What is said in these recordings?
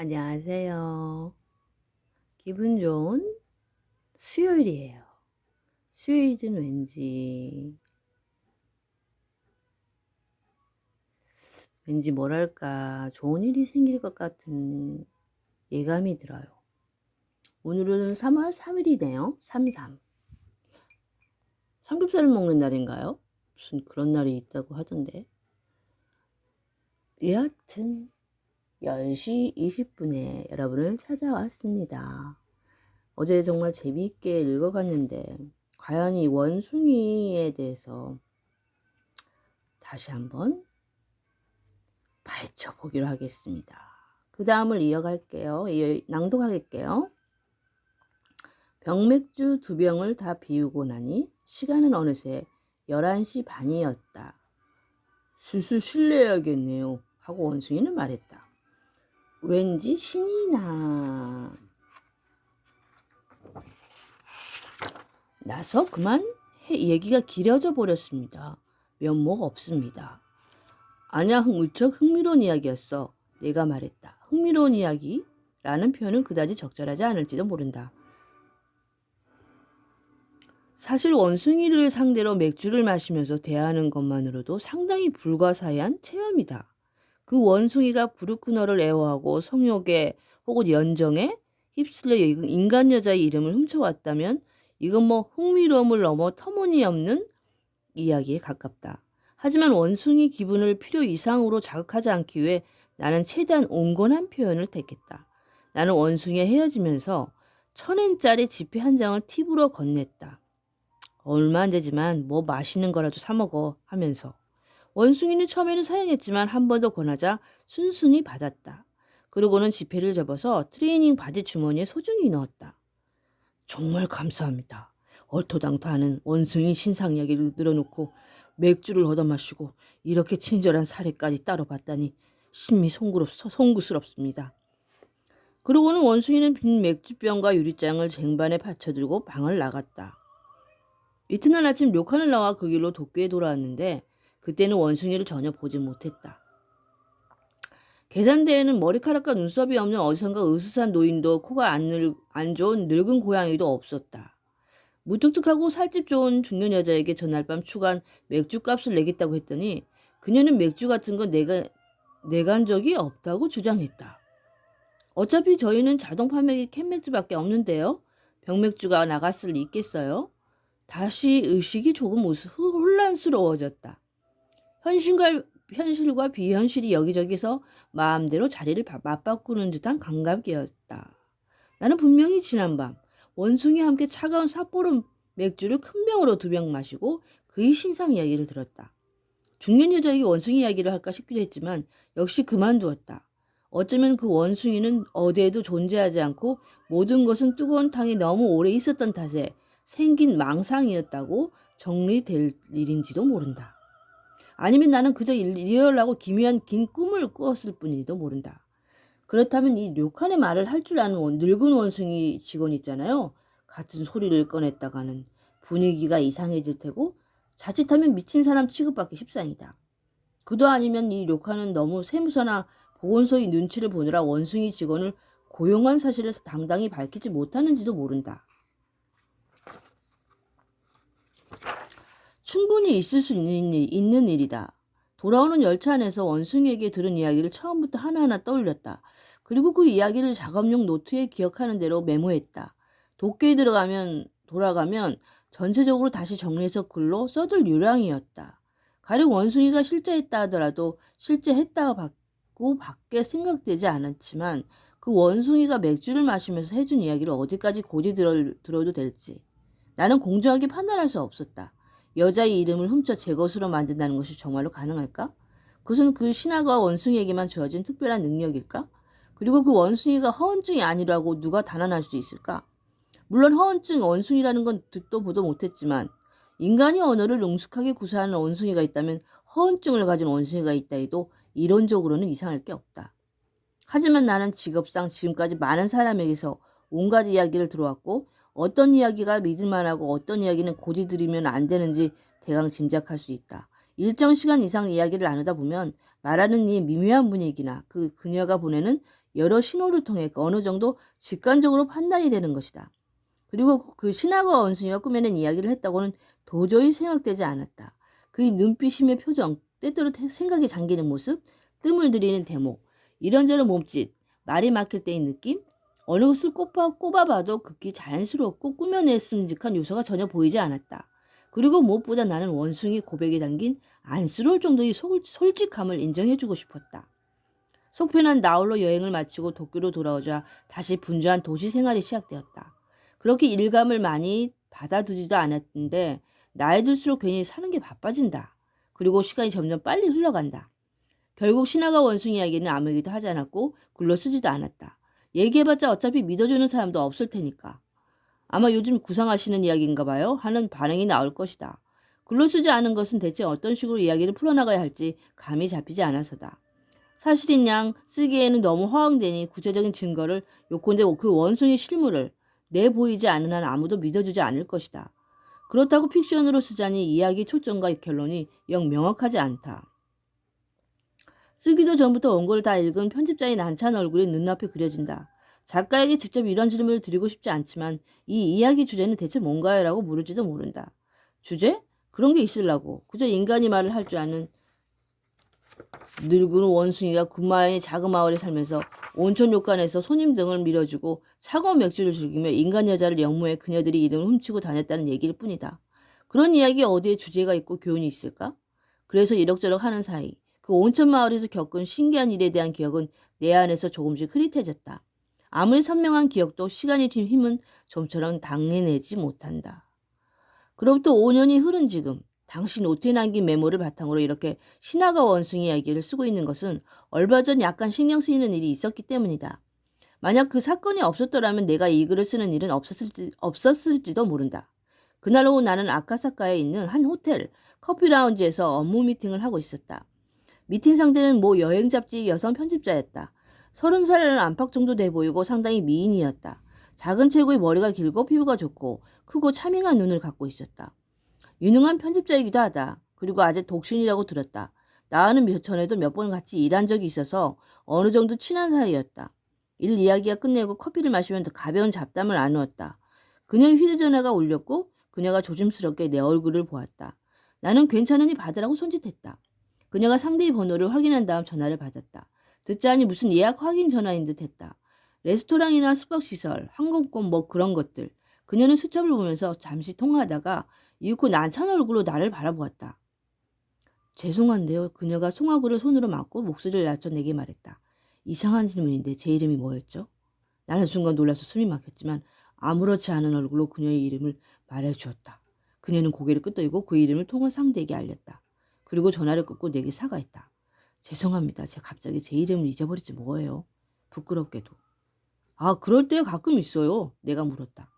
안녕하세요. 기분 좋은 수요일이에요. 수요일은 왠지 뭐랄까 좋은 일이 생길 것 같은 예감이 들어요. 오늘은 3월 3일이네요. 33. 삼겹살을 먹는 날인가요? 무슨 그런 날이 있다고 하던데. 여하튼 10시 20분에 여러분을 찾아왔습니다. 어제 정말 재미있게 읽어갔는데 과연 이 원숭이에 대해서 다시 한번 파헤쳐 보기로 하겠습니다. 그 다음을 이어갈게요. 낭독할게요. 병맥주 2병을 다 비우고 나니 시간은 어느새 11시 반이었다. 술술 실례해야겠네요 하고 원숭이는 말했다. 왠지 신이 나서 그만 얘기가 길어져 버렸습니다. 면목 없습니다. 아냐, 무척 흥미로운 이야기였어. 내가 말했다. 흥미로운 이야기라는 표현은 그다지 적절하지 않을지도 모른다. 사실 원숭이를 상대로 맥주를 마시면서 대하는 것만으로도 상당히 불가사의한 체험이다. 그 원숭이가 브루크너를 애호하고 성욕에 혹은 연정에 휩쓸려 인간 여자의 이름을 훔쳐왔다면 이건 흥미로움을 넘어 터무니없는 이야기에 가깝다. 하지만 원숭이 기분을 필요 이상으로 자극하지 않기 위해 나는 최대한 온건한 표현을 택했다. 나는 원숭이와 헤어지면서 1,000엔짜리 지폐 한 장을 팁으로 건넸다. 얼마 안 되지만 맛있는 거라도 사 먹어 하면서. 원숭이는 처음에는 사양했지만 한 번 더 권하자 순순히 받았다. 그러고는 지폐를 접어서 트레이닝 바지 주머니에 소중히 넣었다. 정말 감사합니다. 얼토당토하는 원숭이 신상 이야기를 늘어놓고 맥주를 얻어마시고 이렇게 친절한 사례까지 따로 봤다니 심히 송구스럽습니다. 그러고는 원숭이는 빈 맥주병과 유리잔을 쟁반에 받쳐들고 방을 나갔다. 이튿날 아침 료칸을 나와 그 길로 도쿄에 돌아왔는데 그때는 원숭이를 전혀 보지 못했다. 계산대에는 머리카락과 눈썹이 없는 어디선가 으스스한 노인도 코가 안 좋은 늙은 고양이도 없었다. 무뚝뚝하고 살집 좋은 중년 여자에게 전날 밤 추가한 맥주값을 내겠다고 했더니 그녀는 맥주 같은 건 내간 적이 없다고 주장했다. 어차피 저희는 자동 판매기 캔맥주밖에 없는데요. 병맥주가 나갔을 리 있겠어요? 다시 의식이 조금 혼란스러워졌다. 현실과 비현실이 여기저기서 마음대로 자리를 맞바꾸는 듯한 감각이었다. 나는 분명히 지난밤 원숭이와 함께 차가운 삿포로 맥주를 큰 병으로 2병 마시고 그의 신상 이야기를 들었다. 중년 여자에게 원숭이 이야기를 할까 싶기도 했지만 역시 그만두었다. 어쩌면 그 원숭이는 어디에도 존재하지 않고 모든 것은 뜨거운 탕에 너무 오래 있었던 탓에 생긴 망상이었다고 정리될 일인지도 모른다. 아니면 나는 그저 리얼하고 기묘한 긴 꿈을 꾸었을 뿐이지도 모른다. 그렇다면 이 료칸의 말을 할 줄 아는 늙은 원숭이 직원 있잖아요. 같은 소리를 꺼냈다가는 분위기가 이상해질 테고 자칫하면 미친 사람 취급받기 십상이다. 그도 아니면 이 료칸은 너무 세무서나 보건소의 눈치를 보느라 원숭이 직원을 고용한 사실을 당당히 밝히지 못하는지도 모른다. 충분히 있을 수 있는 일이다. 돌아오는 열차 안에서 원숭이에게 들은 이야기를 처음부터 하나하나 떠올렸다. 그리고 그 이야기를 작업용 노트에 기억하는 대로 메모했다. 도쿄에 돌아가면 전체적으로 다시 정리해서 글로 써둘 요량이었다. 가령 원숭이가 실제했다 하더라도 실제 했다고 밖에 생각되지 않았지만 그 원숭이가 맥주를 마시면서 해준 이야기를 어디까지 고지 들어도 될지 나는 공정하게 판단할 수 없었다. 여자의 이름을 훔쳐 제 것으로 만든다는 것이 정말로 가능할까? 그것은 그 신하가 원숭이에게만 주어진 특별한 능력일까? 그리고 그 원숭이가 허언증이 아니라고 누가 단언할 수 있을까? 물론 허언증 원숭이라는 건 듣도 보도 못했지만 인간이 언어를 능숙하게 구사하는 원숭이가 있다면 허언증을 가진 원숭이가 있다 해도 이론적으로는 이상할 게 없다. 하지만 나는 직업상 지금까지 많은 사람에게서 온갖 이야기를 들어왔고 어떤 이야기가 믿을만하고 어떤 이야기는 고지 들이면 안 되는지 대강 짐작할 수 있다. 일정 시간 이상 이야기를 나누다 보면 말하는 이의 미묘한 분위기나 그녀가 보내는 여러 신호를 통해 어느 정도 직관적으로 판단이 되는 것이다. 그리고 그 신하가 원숭이가 꾸며낸 이야기를 했다고는 도저히 생각되지 않았다. 그의 눈빛이며 표정, 때때로 생각에 잠기는 모습, 뜸을 들이는 대목, 이런저런 몸짓, 말이 막힐 때의 느낌, 어느 것을 꼽아봐도 극히 자연스럽고 꾸며냈음직한 요소가 전혀 보이지 않았다. 그리고 무엇보다 나는 원숭이 고백에 담긴 안쓰러울 정도의 솔직함을 인정해주고 싶었다. 속편한 나홀로 여행을 마치고 도쿄로 돌아오자 다시 분주한 도시 생활이 시작되었다. 그렇게 일감을 많이 받아두지도 않았는데 나이 들수록 괜히 사는 게 바빠진다. 그리고 시간이 점점 빨리 흘러간다. 결국 신하가 원숭이 이야기는 아무에게도 하지 않았고 글로 쓰지도 않았다. 얘기해봤자 어차피 믿어주는 사람도 없을 테니까. 아마 요즘 구상하시는 이야기인가 봐요 하는 반응이 나올 것이다. 글로 쓰지 않은 것은 대체 어떤 식으로 이야기를 풀어나가야 할지 감이 잡히지 않아서다. 사실인 양 쓰기에는 너무 허황되니 구체적인 증거를 요컨대 그 원숭이 실물을 내보이지 않은 한 아무도 믿어주지 않을 것이다. 그렇다고 픽션으로 쓰자니 이야기 초점과 결론이 영 명확하지 않다. 쓰기도 전부터 원고를 다 읽은 편집자의 난처한 얼굴이 눈앞에 그려진다. 작가에게 직접 이런 질문을 드리고 싶지 않지만 이 이야기 주제는 대체 뭔가요? 라고 물을지도 모른다. 주제? 그런 게 있으려고. 그저 인간이 말을 할 줄 아는 늙은 원숭이가 군마의 작은 마을에 살면서 온천 욕관에서 손님 등을 밀어주고 차가운 맥주를 즐기며 인간 여자를 영모해 그녀들이 이름을 훔치고 다녔다는 얘기일 뿐이다. 그런 이야기에 어디에 주제가 있고 교훈이 있을까? 그래서 이럭저럭 하는 사이 그 온천 마을에서 겪은 신기한 일에 대한 기억은 내 안에서 조금씩 흐릿해졌다. 아무리 선명한 기억도 시간이 튄 힘은 좀처럼 당해내지 못한다. 그로부터 5년이 흐른 지금 당시 노트에 남긴 메모를 바탕으로 이렇게 신하가 원숭이 이야기를 쓰고 있는 것은 얼마 전 약간 신경 쓰이는 일이 있었기 때문이다. 만약 그 사건이 없었더라면 내가 이 글을 쓰는 일은 없었을지도 모른다. 그날 오후 나는 아카사카에 있는 한 호텔 커피 라운지에서 업무 미팅을 하고 있었다. 미팅 상대는 모 여행 잡지 여성 편집자였다. 30살 안팎 정도 돼 보이고 상당히 미인이었다. 작은 체구의 머리가 길고 피부가 좋고 크고 차밍한 눈을 갖고 있었다. 유능한 편집자이기도 하다. 그리고 아직 독신이라고 들었다. 나와는 전에도 몇 번 같이 일한 적이 있어서 어느 정도 친한 사이였다. 일 이야기가 끝내고 커피를 마시면 더 가벼운 잡담을 나누었다. 그녀의 휴대전화가 울렸고 그녀가 조심스럽게 내 얼굴을 보았다. 나는 괜찮으니 받으라고 손짓했다. 그녀가 상대의 번호를 확인한 다음 전화를 받았다. 듣자니 무슨 예약 확인 전화인 듯 했다. 레스토랑이나 숙박시설, 항공권 뭐 그런 것들. 그녀는 수첩을 보면서 잠시 통화하다가 이윽고 난처한 얼굴로 나를 바라보았다. 죄송한데요. 그녀가 송화구를 손으로 막고 목소리를 낮춰 내게 말했다. 이상한 질문인데 제 이름이 뭐였죠? 나는 순간 놀라서 숨이 막혔지만 아무렇지 않은 얼굴로 그녀의 이름을 말해주었다. 그녀는 고개를 끄덕이고 그 이름을 통화 상대에게 알렸다. 그리고 전화를 끊고 내게 사과했다. 죄송합니다. 제가 갑자기 제 이름을 잊어버리지 뭐예요. 부끄럽게도. 아, 그럴 때 가끔 있어요. 내가 물었다.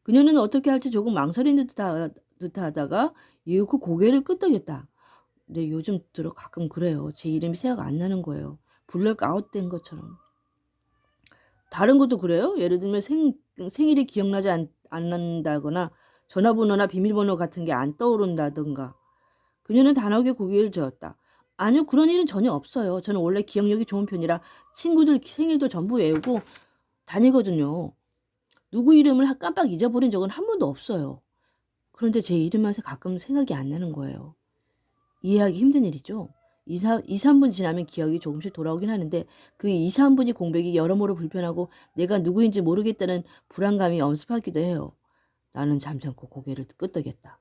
그녀는 어떻게 할지 조금 망설이는 듯하다가 이윽고 고개를 끄덕였다. 네, 요즘 들어 가끔 그래요. 제 이름이 생각 안 나는 거예요. 블랙아웃된 것처럼. 다른 것도 그래요? 예를 들면 생일이 기억나지 않는다거나 전화번호나 비밀번호 같은 게 안 떠오른다든가. 그녀는 단호하게 고개를 저었다. 아니요, 그런 일은 전혀 없어요. 저는 원래 기억력이 좋은 편이라 친구들 생일도 전부 외우고 다니거든요. 누구 이름을 깜빡 잊어버린 적은 한 번도 없어요. 그런데 제 이름만 가끔 생각이 안 나는 거예요. 이해하기 힘든 일이죠. 2, 3분 지나면 기억이 조금씩 돌아오긴 하는데 그 2, 3분이 공백이 여러모로 불편하고 내가 누구인지 모르겠다는 불안감이 엄습하기도 해요. 나는 잠잠고 고개를 끄덕였다.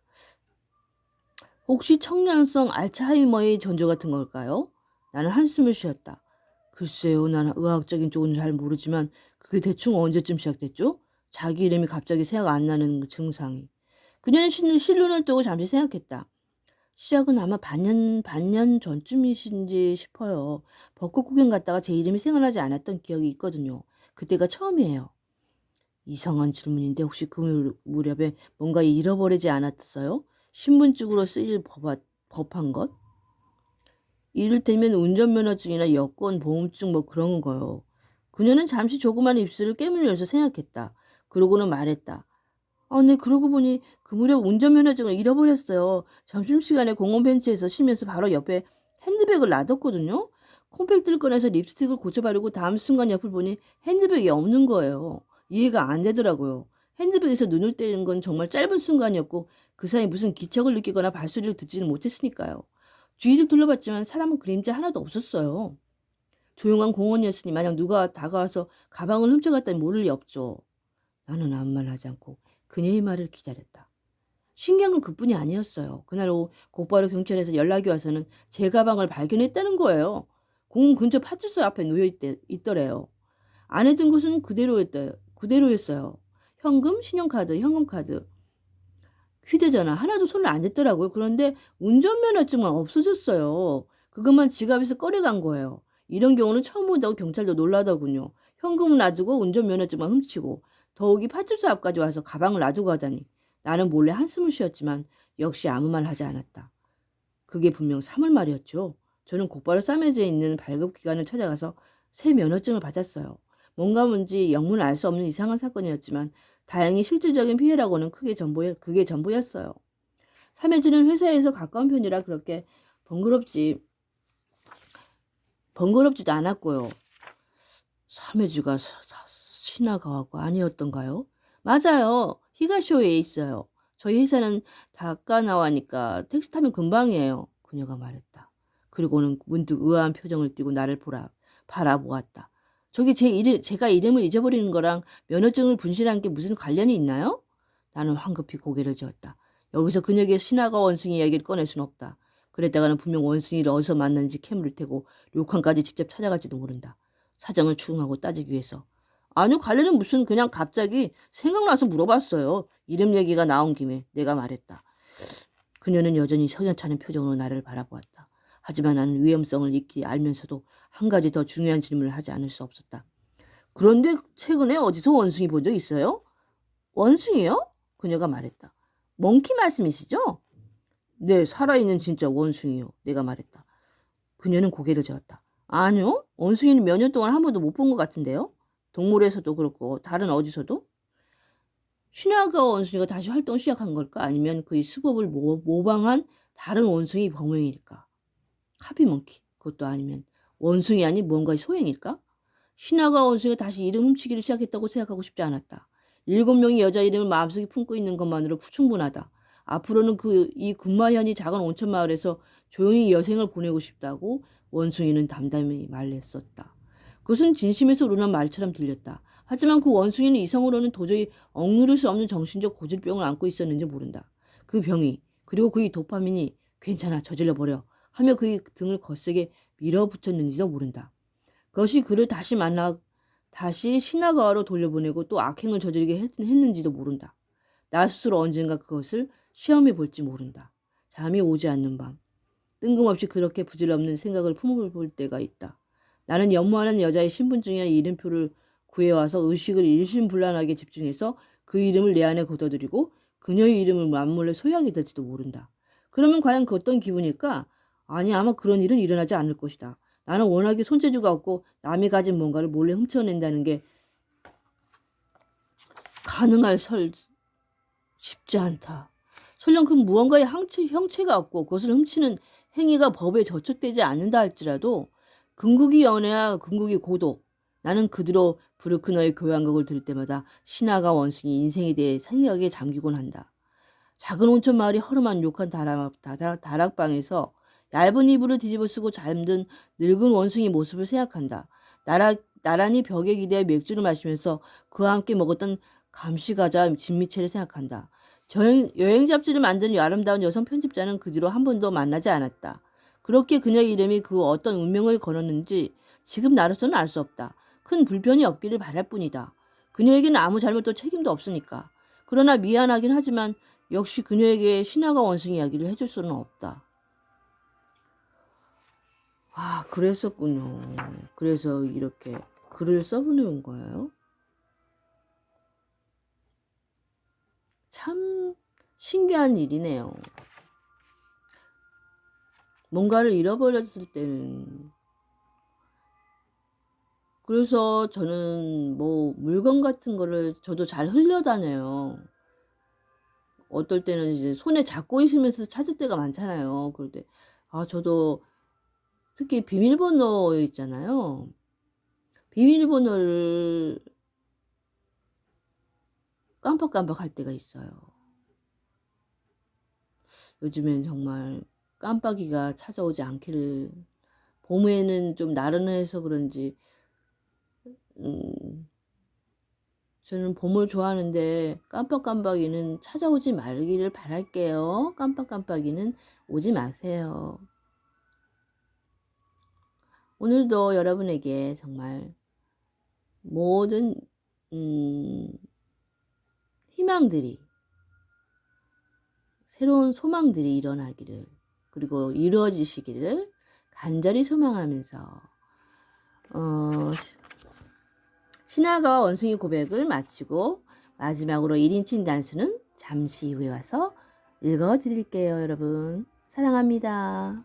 혹시 청량성 알츠하이머의 전조 같은 걸까요? 나는 한숨을 쉬었다. 글쎄요, 나는 의학적인 쪽은 잘 모르지만 그게 대충 언제쯤 시작됐죠? 자기 이름이 갑자기 생각 안 나는 증상이. 그녀는 실눈을 뜨고 잠시 생각했다. 시작은 아마 반년 전쯤이신지 싶어요. 벚꽃 구경 갔다가 제 이름이 생각나지 않았던 기억이 있거든요. 그때가 처음이에요. 이상한 질문인데 혹시 그 무렵에 뭔가 잃어버리지 않았어요? 신분증으로 쓰일 법한 것? 이를테면 운전면허증이나 여권, 보험증 뭐 그런 거요. 그녀는 잠시 조그만 입술을 깨물면서 생각했다. 그러고는 말했다. 네, 그러고 보니 그 무렵 운전면허증을 잃어버렸어요. 점심시간에 공원 벤치에서 쉬면서 바로 옆에 핸드백을 놔뒀거든요. 콤팩트를 꺼내서 립스틱을 고쳐 바르고 다음 순간 옆을 보니 핸드백이 없는 거예요. 이해가 안 되더라고요. 핸드백에서 눈을 떼는 건 정말 짧은 순간이었고 그 사이 무슨 기척을 느끼거나 발소리를 듣지는 못했으니까요. 주위를 둘러봤지만 사람은 그림자 하나도 없었어요. 조용한 공원이었으니 만약 누가 다가와서 가방을 훔쳐갔다니 모를 리 없죠. 나는 아무 말 하지 않고 그녀의 말을 기다렸다. 신기한 건 그뿐이 아니었어요. 그날 오후 곧바로 경찰에서 연락이 와서는 제 가방을 발견했다는 거예요. 공원 근처 파출소 앞에 있더래요. 안에 든 것은 그대로였어요. 현금, 신용카드, 현금카드, 휴대전화 하나도 손을 안 댔더라고요. 그런데 운전면허증만 없어졌어요. 그것만 지갑에서 꺼내간 거예요. 이런 경우는 처음 본다고 경찰도 놀라더군요. 현금은 놔두고 운전면허증만 훔치고 더욱이 파출소 앞까지 와서 가방을 놔두고 가다니. 나는 몰래 한숨을 쉬었지만 역시 아무 말 하지 않았다. 그게 분명 3월 말이었죠. 저는 곧바로 싸매져 있는 발급기관을 찾아가서 새 면허증을 받았어요. 뭔지 영문을 알 수 없는 이상한 사건이었지만 다행히 실질적인 피해라고는 그게 전부였어요. 사매주는 회사에서 가까운 편이라 그렇게 번거롭지도 않았고요. 사매주가 시나가와가 아니었던가요? 맞아요. 히가쇼에 있어요. 저희 회사는 다카나와니까 택시 타면 금방이에요. 그녀가 말했다. 그리고는 문득 의아한 표정을 띠고 나를 바라보았다. 저기 제가 이름을 잊어버리는 거랑 면허증을 분실한 게 무슨 관련이 있나요? 나는 황급히 고개를 저었다. 여기서 그녀에게 신하가 원숭이 이야기를 꺼낼 순 없다. 그랬다가는 분명 원숭이를 어디서 만났는지 캐물을 테고 료칸까지 직접 찾아갈지도 모른다. 사정을 추궁하고 따지기 위해서. 아니요, 관련은 무슨 그냥 갑자기 생각나서 물어봤어요. 이름 얘기가 나온 김에 내가 말했다. 그녀는 여전히 석연찮은 표정으로 나를 바라보았다. 하지만 나는 위험성을 익히 알면서도 한 가지 더 중요한 질문을 하지 않을 수 없었다. 그런데 최근에 어디서 원숭이 본 적 있어요? 원숭이요? 그녀가 말했다. 몽키 말씀이시죠? 네, 살아있는 진짜 원숭이요. 내가 말했다. 그녀는 고개를 저었다. 아니요. 원숭이는 몇 년 동안 한 번도 못 본 것 같은데요. 동물에서도 그렇고 다른 어디서도? 시나가 원숭이가 다시 활동 시작한 걸까? 아니면 그의 수법을 모방한 다른 원숭이 범행일까? 카피몽키. 그것도 아니면 원숭이 아닌 뭔가의 소행일까? 시나가 원숭이가 다시 이름 훔치기를 시작했다고 생각하고 싶지 않았다. 7명의 여자 이름을 마음속에 품고 있는 것만으로 충분하다. 앞으로는 이 군마현이 작은 온천 마을에서 조용히 여생을 보내고 싶다고 원숭이는 담담히 말했었다. 그것은 진심에서 우러난 말처럼 들렸다. 하지만 그 원숭이는 이성으로는 도저히 억누를 수 없는 정신적 고질병을 안고 있었는지 모른다. 그 병이 그리고 그의 도파민이 괜찮아 저질러버려 하며 그의 등을 거세게 밀어붙였는지도 모른다. 그것이 그를 다시 시나가와로 돌려보내고 또 악행을 저지르게 했는지도 모른다. 나 스스로 언젠가 그것을 시험해 볼지 모른다. 잠이 오지 않는 밤. 뜬금없이 그렇게 부질없는 생각을 품어볼 때가 있다. 나는 연모하는 여자의 신분증이나 이름표를 구해와서 의식을 일심불란하게 집중해서 그 이름을 내 안에 걷어들이고 그녀의 이름을 만물래 소유하게 될지도 모른다. 그러면 과연 그 어떤 기분일까? 아니, 아마 그런 일은 일어나지 않을 것이다. 나는 워낙에 손재주가 없고 남이 가진 뭔가를 몰래 훔쳐낸다는 게 쉽지 않다. 설령 그 무언가의 형체가 없고 그것을 훔치는 행위가 법에 저촉되지 않는다 할지라도 궁극이 연애야 궁극이 고독. 나는 그대로 브루크너의 교향곡을 들을 때마다 신하가 원숭이 인생에 대해 생각에 잠기곤 한다. 작은 온천 마을이 허름한 욕한 다락방에서 얇은 이불을 뒤집어 쓰고 잠든 늙은 원숭이 모습을 생각한다. 나란히 벽에 기대어 맥주를 마시면서 그와 함께 먹었던 감시과자 진미채를 생각한다. 여행 잡지를 만드는 아름다운 여성 편집자는 그 뒤로 한 번도 만나지 않았다. 그렇게 그녀의 이름이 그 어떤 운명을 걸었는지 지금 나로서는 알 수 없다. 큰 불편이 없기를 바랄 뿐이다. 그녀에게는 아무 잘못도 책임도 없으니까. 그러나 미안하긴 하지만 역시 그녀에게 신하가 원숭이 이야기를 해줄 수는 없다. 아, 그랬었군요. 그래서 이렇게 글을 써보내온 거예요. 참 신기한 일이네요. 뭔가를 잃어버렸을 때는 그래서 저는 뭐 물건 같은 거를 저도 잘 흘려다녀요. 어떨 때는 이제 손에 잡고 있으면서 찾을 때가 많잖아요. 그럴 때 저도 특히 비밀번호 있잖아요. 비밀번호를 깜빡깜빡할 때가 있어요. 요즘엔 정말 깜빡이가 찾아오지 않기를. 봄에는 좀 나른해서 그런지 음 저는 봄을 좋아하는데 깜빡깜빡이는 찾아오지 말기를 바랄게요. 깜빡깜빡이는 오지 마세요. 오늘도 여러분에게 정말 모든 음 희망들이, 새로운 소망들이 일어나기를, 그리고 이루어지시기를 간절히 소망하면서 신하가 원숭이 고백을 마치고 마지막으로 1인칭 단수는 잠시 후에 와서 읽어 드릴게요. 여러분 사랑합니다.